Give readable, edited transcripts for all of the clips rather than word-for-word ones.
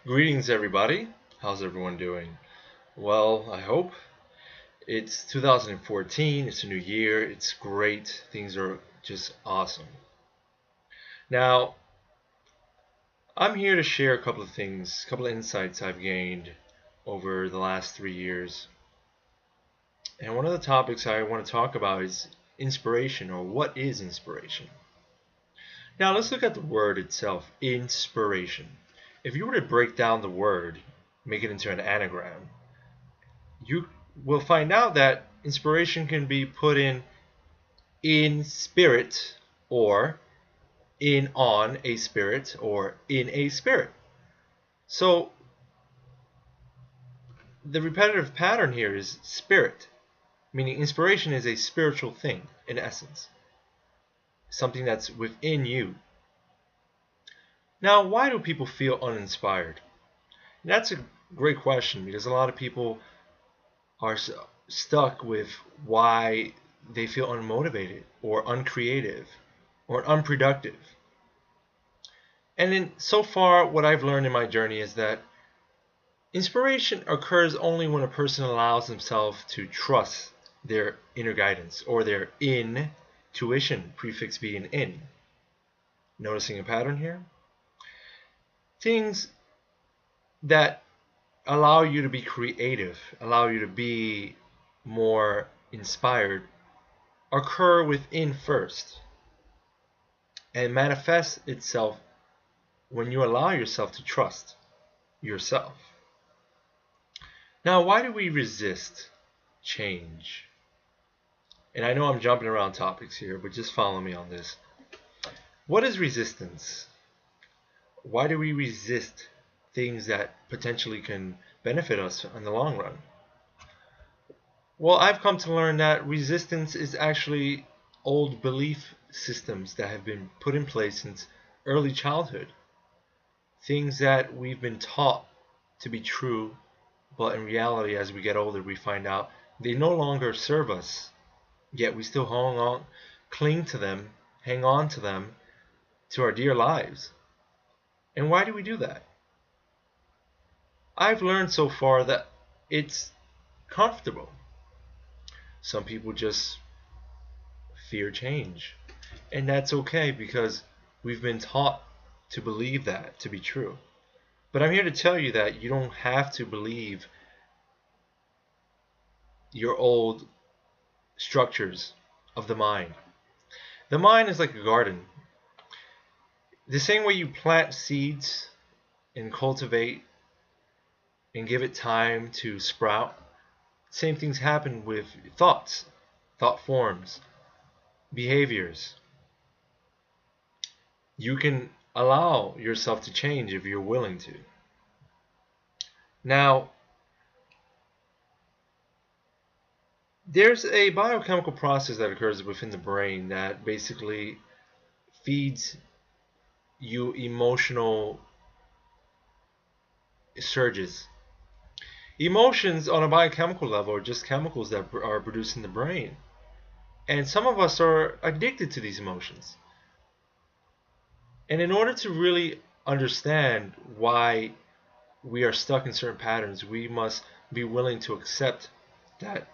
Greetings, everybody. How's everyone doing? Well, I hope. It's 2014, it's a new year, it's great, things are just awesome. Now, I'm here to share a couple of things, a couple of insights I've gained over the last 3 years. And one of the topics I want to talk about is inspiration, or what is inspiration? Now, let's look at the word itself, inspiration. If you were to break down the word, make it into an anagram, you will find out that inspiration can be put in spirit, or in on a spirit, or in a spirit. So the repetitive pattern here is spirit, meaning inspiration is a spiritual thing in essence, something that's within you. Now, why do people feel uninspired? And that's a great question, because a lot of people are stuck with why they feel unmotivated or uncreative or unproductive. And so far, what I've learned in my journey is that inspiration occurs only when a person allows themselves to trust their inner guidance, or their intuition, prefix being in. Noticing a pattern here? Things that allow you to be creative, allow you to be more inspired, occur within first and manifest itself when you allow yourself to trust yourself. Now, why do we resist change? And I know I'm jumping around topics here, but just follow me on this. What is resistance? Why do we resist things that potentially can benefit us in the long run? Well, I've come to learn that resistance is actually old belief systems that have been put in place since early childhood. Things that we've been taught to be true, but in reality, as we get older, we find out they no longer serve us. Yet we still cling to them, hang on to them, to our dear lives. And why do we do that? I've learned so far that it's comfortable. Some people just fear change. And that's okay, because we've been taught to believe that to be true. But I'm here to tell you that you don't have to believe your old structures of the mind. The mind is like a garden. The same way you plant seeds and cultivate and give it time to sprout, same things happen with thoughts, thought forms, behaviors. You can allow yourself to change if you're willing to. Now, there's a biochemical process that occurs within the brain that basically feeds you emotional surges. Emotions on a biochemical level are just chemicals that are produced in the brain. And some of us are addicted to these emotions. And in order to really understand why we are stuck in certain patterns, we must be willing to accept that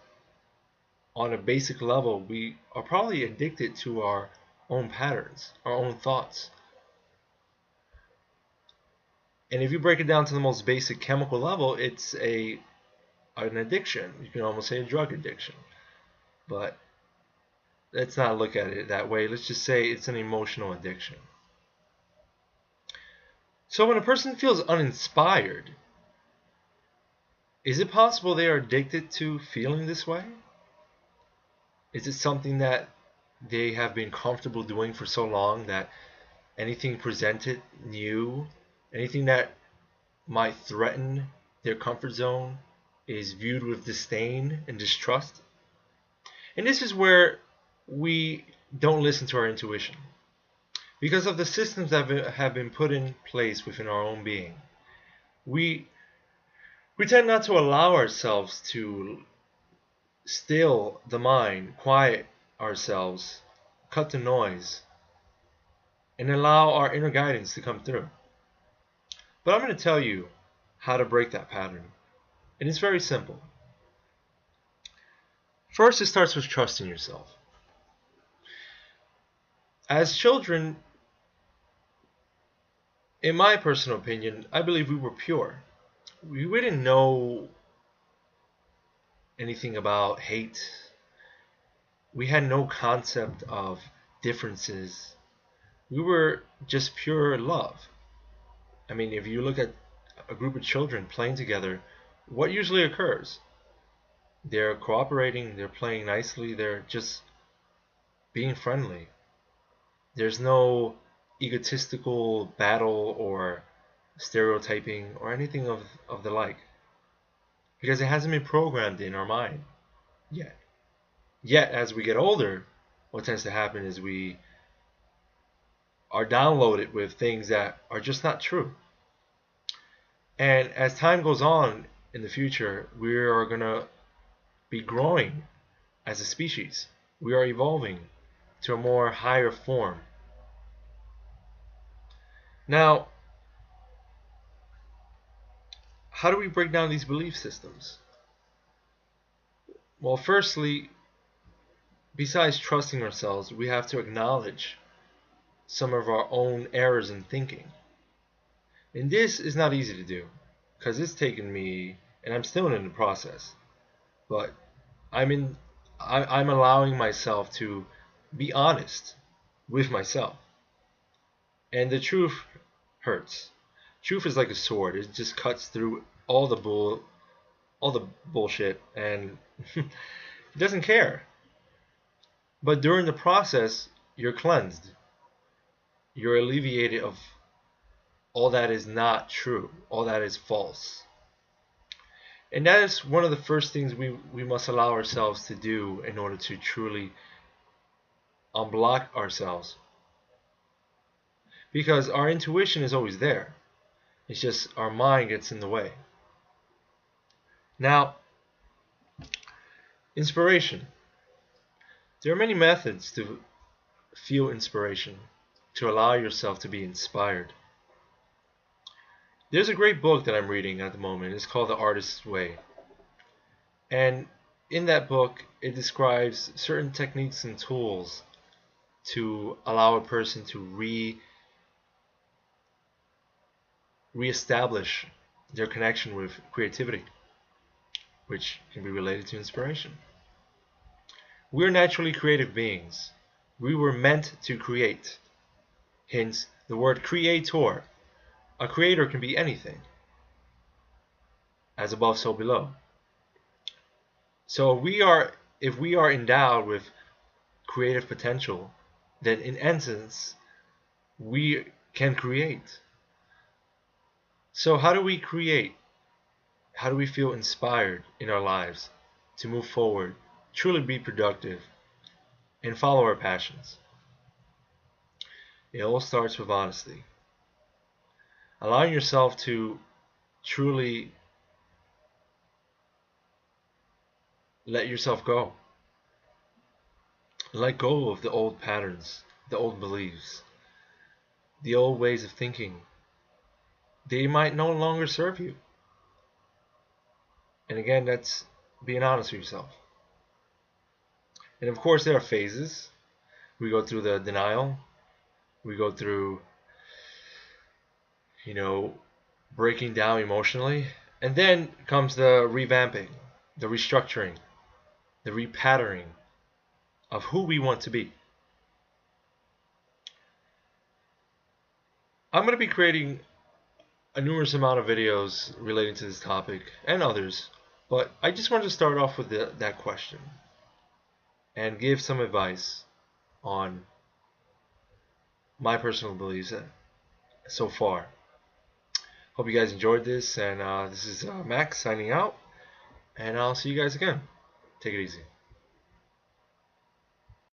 on a basic level, we are probably addicted to our own patterns, our own thoughts. And if you break it down to the most basic chemical level, it's an addiction. You can almost say a drug addiction. But let's not look at it that way. Let's just say it's an emotional addiction. So when a person feels uninspired, is it possible they are addicted to feeling this way? Is it something that they have been comfortable doing for so long that anything presented new, anything that might threaten their comfort zone, is viewed with disdain and distrust? And this is where we don't listen to our intuition, because of the systems that have been put in place within our own being. We tend not to allow ourselves to still the mind, quiet ourselves, cut the noise, and allow our inner guidance to come through. But I'm going to tell you, how to break that pattern. And it's very simple. First, it starts with trusting yourself. As children, in my personal opinion, I believe we were pure. We didn't know anything about hate. We had no concept of differences. We were just pure love. I mean, if you look at a group of children playing together, what usually occurs? They're cooperating, they're playing nicely, they're just being friendly. There's no egotistical battle or stereotyping or anything of the like. Because it hasn't been programmed in our mind yet. Yet, as we get older, what tends to happen is we are downloaded with things that are just not true. And as time goes on in the future, we are going to be growing as a species. We are evolving to a more higher form. Now, how do we break down these belief systems? Well, firstly, besides trusting ourselves, we have to acknowledge some of our own errors in thinking. And this is not easy to do, because it's taken me, and I'm still in the process, but I'm allowing myself to be honest with myself. And the truth hurts. Truth is like a sword. It just cuts through all the bullshit, and it doesn't care. But during the process, you're cleansed. You're alleviated of all that is not true, all that is false. And that is one of the first things we must allow ourselves to do in order to truly unblock ourselves. Because our intuition is always there. It's just our mind gets in the way. Now, inspiration. There are many methods to feel inspiration, to allow yourself to be inspired. There's a great book that I'm reading at the moment. It's called The Artist's Way. And in that book, it describes certain techniques and tools to allow a person to reestablish their connection with creativity, which can be related to inspiration. We're naturally creative beings. We were meant to create. Hence, the word creator. A creator can be anything. As above, so below. So if we are endowed with creative potential, then in essence, we can create. So how do we create? How do we feel inspired in our lives to move forward, truly be productive, and follow our passions? It all starts with honesty. Allowing yourself to truly let yourself go. Let go of the old patterns, the old beliefs, the old ways of thinking. They might no longer serve you. And again, that's being honest with yourself. And of course, there are phases. We go through the denial. We go through, breaking down emotionally. And then comes the revamping, the restructuring, the repatterning of who we want to be. I'm going to be creating a numerous amount of videos relating to this topic and others, but I just wanted to start off with that question and give some advice on my personal beliefs so far. Hope you guys enjoyed this, and this is Max signing out, and I'll see you guys again. Take it easy.